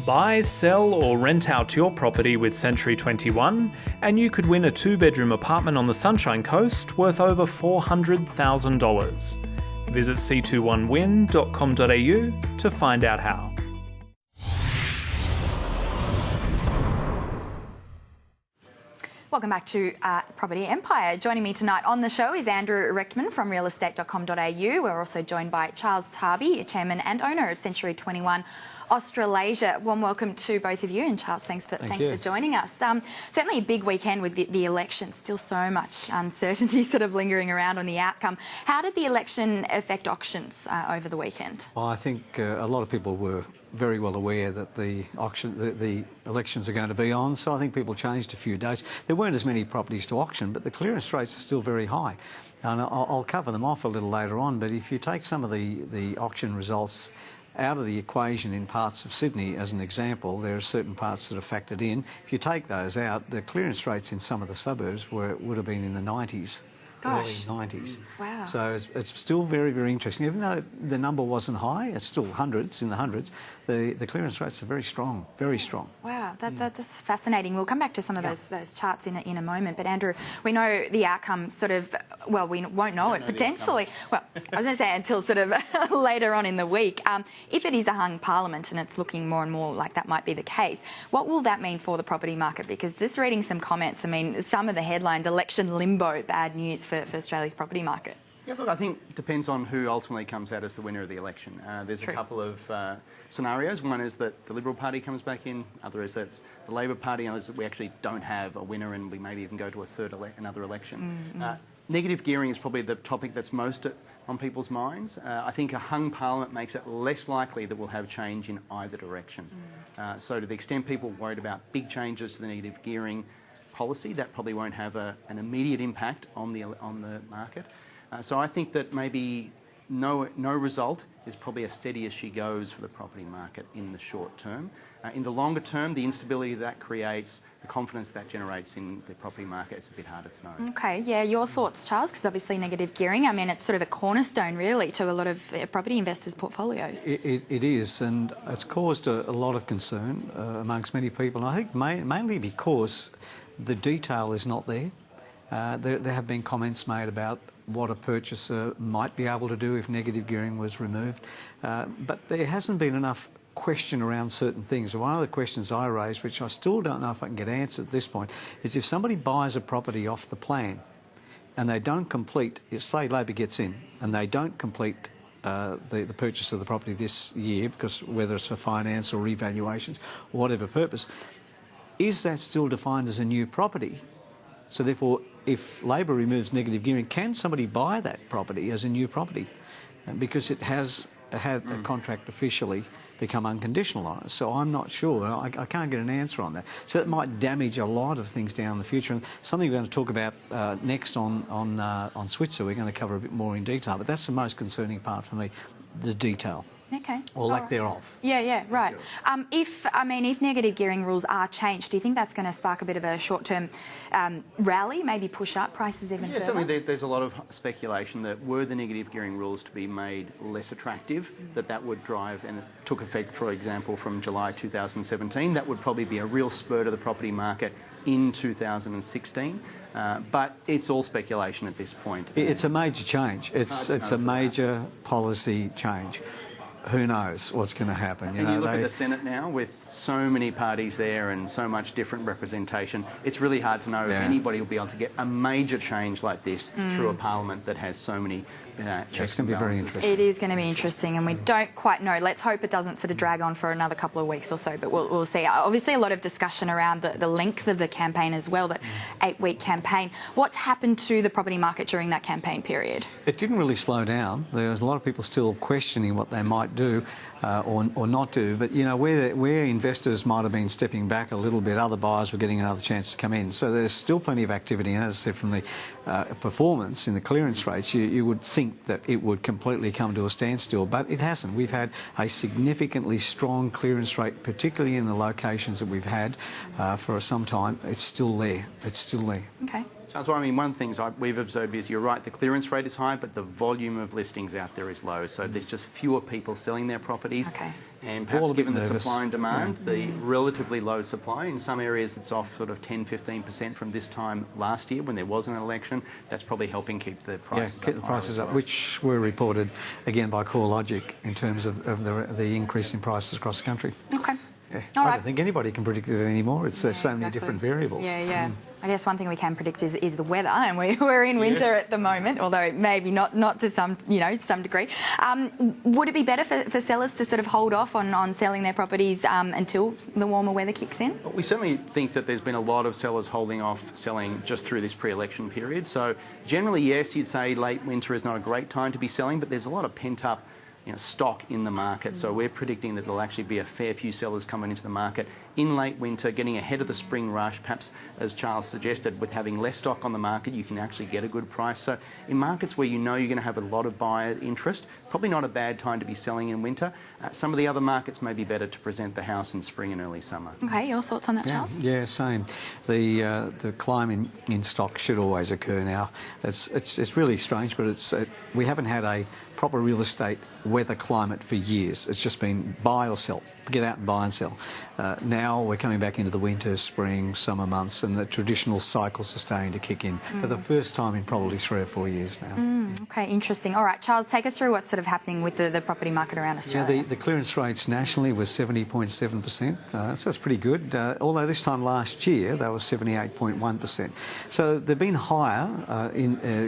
Buy, sell or rent out your property with Century 21 and you could win a 2-bedroom apartment on the Sunshine Coast worth over $400,000. Visit c21win.com.au to find out how. Welcome back to Property Empire. Joining me tonight on the show is Andrew Rechtman from realestate.com.au. We're also joined by Charles Tarbey, Chairman and owner of Century 21 Australasia. Warm welcome to both of you, and Charles, thanks for joining us. Certainly a big weekend with the election. Still so much uncertainty sort of lingering around on the outcome. How did the election affect auctions over the weekend? Well, I think a lot of people were very well aware that the elections are going to be on, so I think people changed a few days. There weren't as many properties to auction, but the clearance rates are still very high. And I'll cover them off a little later on, but if you take some of the auction results out of the equation in parts of Sydney, as an example, there are certain parts that are factored in. If you take those out, the clearance rates in some of the suburbs would have been in the 90s. Gosh. Early 90s. Wow. So it's still very, very interesting. Even though the number wasn't high, it's still hundreds, in the hundreds, the clearance rates are very strong, very strong. Wow, that's fascinating. We'll come back to some of those charts in a moment. But Andrew, we know the outcome sort of, well, we won't know it potentially. Well, I was going to say until sort of later on in the week. If it is a hung parliament, and it's looking more and more like that might be the case, what will that mean for the property market? Because just reading some comments, I mean, some of the headlines, election limbo, bad news for Australia's property market. Yeah, look, I think it depends on who ultimately comes out as the winner of the election. There's a couple of scenarios. One is that the Liberal Party comes back in. Other is that's the Labor Party. Others that we actually don't have a winner and we maybe even go to another election. Negative gearing is probably the topic that's most on people's minds. I think a hung parliament makes it less likely that we'll have change in either direction. So to the extent people are worried about big changes to the negative gearing policy, that probably won't have an immediate impact on the market. So I think that maybe no result is probably as steady as she goes for the property market in the short term. In the longer term, the instability that creates, the confidence that generates in the property market, it's a bit harder to know. Okay, yeah, your thoughts, Charles, because obviously negative gearing, I mean, it's sort of a cornerstone really to a lot of property investors' portfolios. It is, and it's caused a lot of concern amongst many people, and I think mainly because the detail is not there. There have been comments made about what a purchaser might be able to do if negative gearing was removed, but there hasn't been enough question around certain things. One of the questions I raised, which I still don't know if I can get answered at this point, is if somebody buys a property off the plan and they don't complete, if say Labor gets in and they don't complete the purchase of the property this year, because whether it's for finance or revaluations or whatever purpose, is that still defined as a new property? So therefore, if Labor removes negative gearing, can somebody buy that property as a new property? Because it has had a contract officially become unconditionalised. So I'm not sure. I can't get an answer on that. So that might damage a lot of things down in the future. And something we're going to talk about next on Switzer, we're going to cover a bit more in detail. But that's the most concerning part for me, the detail. Okay. Or lack thereof. Yeah, right. If negative gearing rules are changed, do you think that's going to spark a bit of a short-term rally, maybe push up prices even further? Certainly there's a lot of speculation that were the negative gearing rules to be made less attractive, that would drive, and it took effect, for example, from July 2017, that would probably be a real spur to the property market in 2016. But it's all speculation at this point. It's a major change. It's a major policy change. Who knows what's going to happen? You look at the Senate now with so many parties there and so much different representation, it's really hard to know if anybody will be able to get a major change like this through a parliament that has so many checks and balances. It's going to be very interesting. It is going to be interesting, and we don't quite know. Let's hope it doesn't sort of drag on for another couple of weeks or so, but we'll see. Obviously, a lot of discussion around the length of the campaign as well, that 8-week campaign. What's happened to the property market during that campaign period? It didn't really slow down. There was a lot of people still questioning what they might do or not do, but, you know, where investors might have been stepping back a little bit, other buyers were getting another chance to come in. So there's still plenty of activity, and as I said, from the performance in the clearance rates, you would think that it would completely come to a standstill, but it hasn't. We've had a significantly strong clearance rate, particularly in the locations that we've had for some time. It's still there. It's still there. Okay. That's why, I mean, one of the things we've observed is, you're right, the clearance rate is high, but the volume of listings out there is low. So there's just fewer people selling their properties. Okay. And perhaps given the supply and demand, the relatively low supply, in some areas it's off sort of 10-15% from this time last year when there wasn't an election. That's probably helping keep the prices keep the prices up, which were reported again by CoreLogic in terms of the increase in prices across the country. Okay. Yeah. All I right. don't think anybody can predict it anymore. It's so many exactly. different variables. Yeah. I guess one thing we can predict is the weather, and we're in winter at the moment, although maybe not to some degree. Would it be better for sellers to sort of hold off on selling their properties until the warmer weather kicks in? We certainly think that there's been a lot of sellers holding off selling just through this pre-election period. So generally, yes, you'd say late winter is not a great time to be selling, but there's a lot of pent-up stock in the market. So we're predicting that there'll actually be a fair few sellers coming into the market in late winter, getting ahead of the spring rush. Perhaps, as Charles suggested, with having less stock on the market, you can actually get a good price. So in markets where you know you're going to have a lot of buyer interest, probably not a bad time to be selling in winter. Some of the other markets may be better to present the house in spring and early summer. Okay, your thoughts on that, Charles? Yeah, same. The climb in stock should always occur now. It's really strange, but we haven't had a proper real estate weather climate for years. It's just been buy or sell. Get out and buy and sell. Now we're coming back into the winter, spring, summer months, and the traditional cycles are starting to kick in for the first time in probably 3 or 4 years now. Okay, interesting. All right, Charles, take us through what's sort of happening with the property market around Australia. Yeah, the clearance rates nationally was 70.7%, so that's pretty good. Although this time last year they were 78.1%. So they've been higher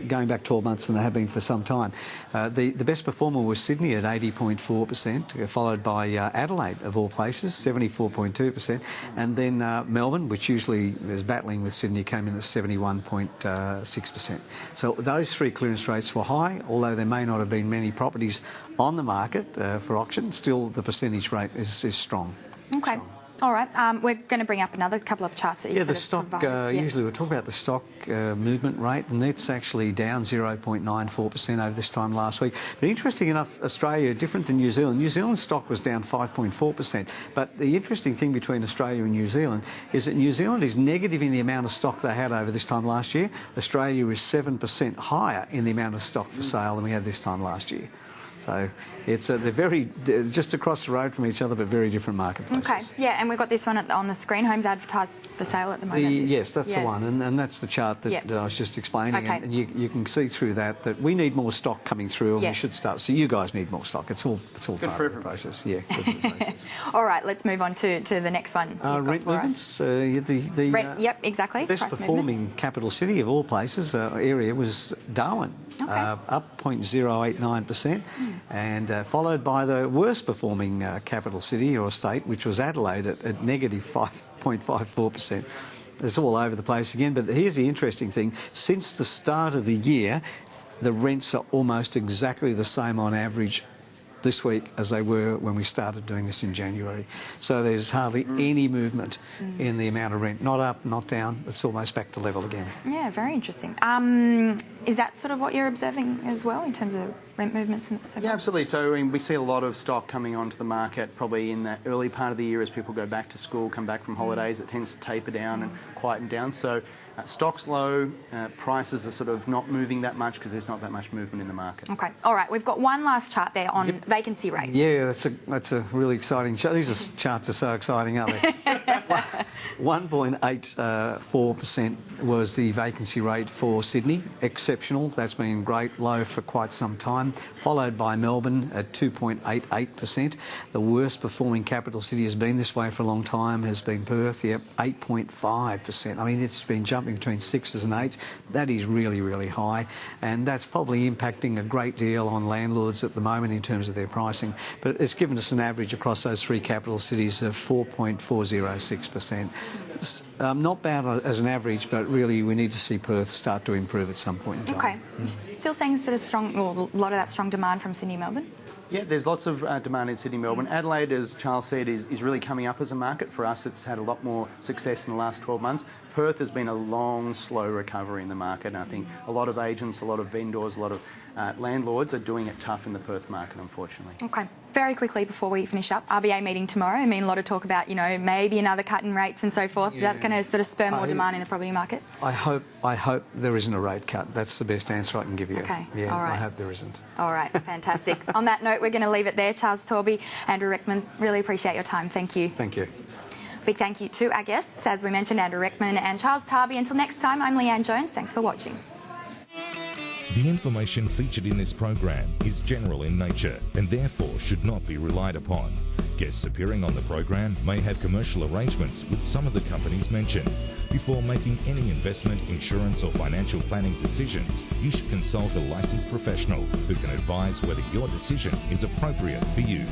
going back 12 months than they have been for some time. The best performer was Sydney at 80.4%, followed by Adelaide, of all places, 74.2%, and then Melbourne, which usually is battling with Sydney, came in at 71.6%. So those three clearance rates were high, although there may not have been many properties on the market for auction. Still, the percentage rate is strong. Okay. Strong. All right, we're going to bring up another couple of charts that you the stock, usually we'll talk about the stock movement rate, and that's actually down 0.94% over this time last week. But interesting enough, Australia, different to New Zealand. New Zealand's stock was down 5.4%. But the interesting thing between Australia and New Zealand is that New Zealand is negative in the amount of stock they had over this time last year. Australia is 7% higher in the amount of stock for sale than we had this time last year. So they're very just across the road from each other, but very different marketplaces. Okay, yeah, and we've got this one on the screen. Homes advertised for sale at the moment. Yes, that's the one, and that's the chart that I was just explaining. Okay. And you can see through that we need more stock coming through, and we should start. So you guys need more stock. It's all part of the process. Yeah, good for the process. All right, let's move on to the next one. Rent movements. Rent, yep, exactly. The best performing capital city of all places area was Darwin, up 0.089%, and followed by the worst performing capital city or state, which was Adelaide at negative 5.54%. It's all over the place again, but here's the interesting thing. Since the start of the year, the rents are almost exactly the same on average this week as they were when we started doing this in January. So there's hardly any movement in the amount of rent. Not up, not down. It's almost back to level again. Yeah, very interesting. Is that sort of what you're observing as well in terms of rent movements and so forth? Yeah, absolutely. So we see a lot of stock coming onto the market probably in that early part of the year as people go back to school, come back from holidays. It tends to taper down and quieten down. So stock's low, prices are sort of not moving that much because there's not that much movement in the market. Okay, all right. We've got one last chart there on vacancy rates. Yeah, that's a really exciting chart. These charts are so exciting, aren't they? 1.84% was the vacancy rate for Sydney. Exceptional. That's been great, low for quite some time. Followed by Melbourne at 2.88%. The worst performing capital city has been this way for a long time, has been Perth, 8.5%. I mean, it's been jumping between 6s and 8s. That is really, really high, and that's probably impacting a great deal on landlords at the moment in terms of their pricing. But it's given us an average across those three capital cities of 4.406%. Not bad as an average, but really we need to see Perth start to improve at some point in time. Okay. You're still seeing sort of strong, or a lot of that strong demand from Sydney, Melbourne? Yeah, there's lots of demand in Sydney, Melbourne. Adelaide, as Charles said, is really coming up as a market. For us, it's had a lot more success in the last 12 months. Perth has been a long, slow recovery in the market, and I think a lot of agents, a lot of vendors, a lot of landlords are doing it tough in the Perth market, unfortunately. Okay. Very quickly before we finish up, RBA meeting tomorrow. I mean, a lot of talk about, maybe another cut in rates and so forth. Yeah. That's going to sort of spur more demand in the property market? I hope there isn't a rate cut. That's the best answer I can give you. Okay. Yeah, all right. I hope there isn't. All right, fantastic. On that note, we're going to leave it there. Charles Tarbey, Andrew Reckman, really appreciate your time. Thank you. Thank you. Big thank you to our guests, as we mentioned, Andrew Reckman and Charles Tarbey. Until next time, I'm Leanne Jones. Thanks for watching. The information featured in this program is general in nature and therefore should not be relied upon. Guests appearing on the program may have commercial arrangements with some of the companies mentioned. Before making any investment, insurance or financial planning decisions, you should consult a licensed professional who can advise whether your decision is appropriate for you.